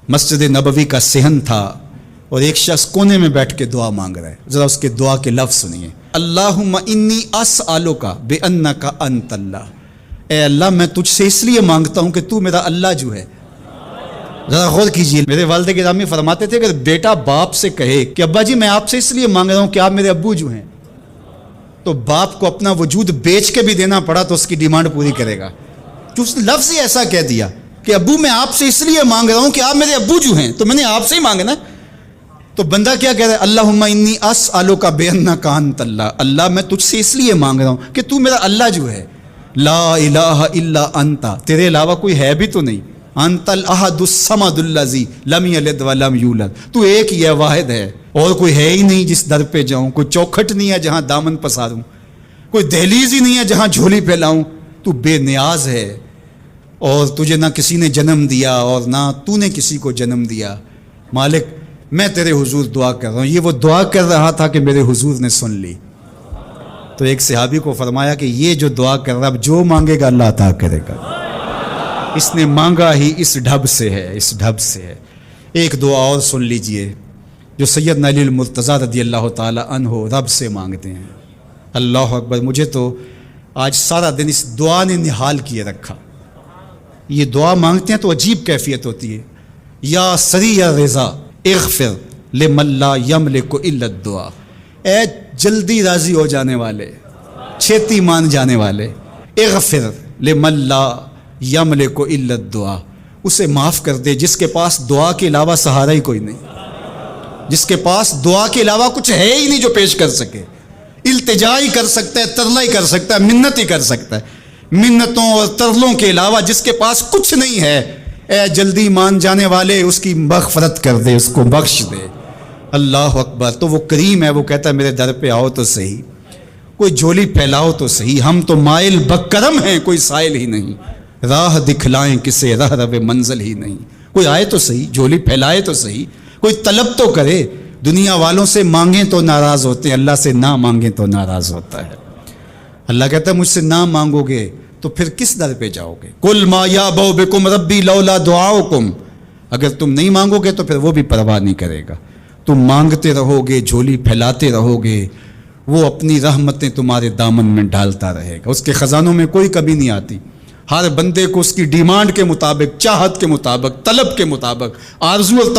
مسجد نبوی کا صحن تھا اور ایک شخص کونے میں بیٹھ کے دعا مانگ رہا ہے. ذرا اس کے دعا کے لفظ سنیے. اللہم انی اسألک بانک انت اللہ. اے اللہ میں تجھ سے اس لیے مانگتا ہوں کہ تو میرا اللہ جو ہے. ذرا غور کیجیے. میرے والد گرامی فرماتے تھے کہ بیٹا باپ سے کہے کہ ابا جی میں آپ سے اس لیے مانگ رہا ہوں کہ آپ میرے ابو جو ہیں، تو باپ کو اپنا وجود بیچ کے بھی دینا پڑا تو اس کی ڈیمانڈ پوری کرے گا. جو اس نے لفظ ہی ایسا کہہ دیا کہ ابو میں آپ سے اس لیے مانگ رہا ہوں کہ آپ میرے ابو جو ہیں، تو میں نے آپ سے ہی مانگنا. تو بندہ کیا کہہ رہا ہے؟ اللہم انی اسألک بانک انت اللہ. اللہ میں تجھ سے اس لیے مانگ رہا ہوں کہ تو میرا اللہ جو ہے. لا الہ الا انت، تیرے علاوہ کوئی ہے بھی تو نہیں. انت الاحد الصمد الذی لم یلد ولم یولد. تو ایک ہی ہے، واحد ہے، اور کوئی ہے ہی نہیں جس در پہ جاؤں. کوئی چوکھٹ نہیں ہے جہاں دامن پساروں، کوئی دہلیز ہی نہیں ہے جہاں جھولی پھیلاؤں. تو بے نیاز ہے اور تجھے نہ کسی نے جنم دیا اور نہ تو نے کسی کو جنم دیا. مالک میں تیرے حضور دعا کر رہا ہوں. یہ وہ دعا کر رہا تھا کہ میرے حضور نے سن لی. تو ایک صحابی کو فرمایا کہ یہ جو دعا کر رہا اب جو مانگے گا اللہ عطا کرے گا. اس نے مانگا ہی اس ڈھب سے ہے، اس ڈھب سے ہے. ایک دعا اور سن لیجئے جو سیدنا علی المرتضیٰ رضی اللہ تعالی عنہ رب سے مانگتے ہیں. اللہ اکبر. مجھے تو آج سارا دن اس دعا نے نحال کیے رکھا. یہ دعا مانگتے ہیں تو عجیب کیفیت ہوتی ہے. یا سریع رضا اغفر لمن لا یملک الا الدعاء. اے جلدی راضی ہو جانے والے، چھیتی مان جانے والے، اغفر لمن لا یملک الا الدعاء. اسے معاف کر دے جس کے پاس دعا کے علاوہ سہارا ہی کوئی نہیں، جس کے پاس دعا کے علاوہ کچھ ہے ہی نہیں جو پیش کر سکے. التجا ہی کر سکتا ہے، ترلا ہی کر سکتا ہے، منت ہی کر سکتا ہے. منتوں اور ترلوں کے علاوہ جس کے پاس کچھ نہیں ہے، اے جلدی مان جانے والے اس کی مغفرت کر دے، اس کو بخش دے. اللہ اکبر. تو وہ کریم ہے، وہ کہتا ہے میرے در پہ آؤ تو صحیح، کوئی جھولی پھیلاؤ تو صحیح. ہم تو مائل بکرم ہیں، کوئی سائل ہی نہیں. راہ دکھلائیں کسے راہ رو منزل ہی نہیں. کوئی آئے تو صحیح، جھولی پھیلائے تو صحیح، کوئی طلب تو کرے. دنیا والوں سے مانگیں تو ناراض ہوتے ہیں، اللہ سے نہ مانگیں تو ناراض ہوتا ہے. اللہ کہتا ہے مجھ سے نہ مانگو گے تو پھر کس در پہ جاؤ گے؟ قل ما یعبأ بکم ربی لولا دعاؤکم. اگر تم نہیں مانگو گے تو پھر وہ بھی پرواہ نہیں کرے گا. تم مانگتے رہو گے، جھولی پھیلاتے رہو گے، وہ اپنی رحمتیں تمہارے دامن میں ڈالتا رہے گا. اس کے خزانوں میں کوئی کمی نہیں آتی. ہر بندے کو اس کی ڈیمانڈ کے مطابق، چاہت کے مطابق، طلب کے مطابق، آرزو اور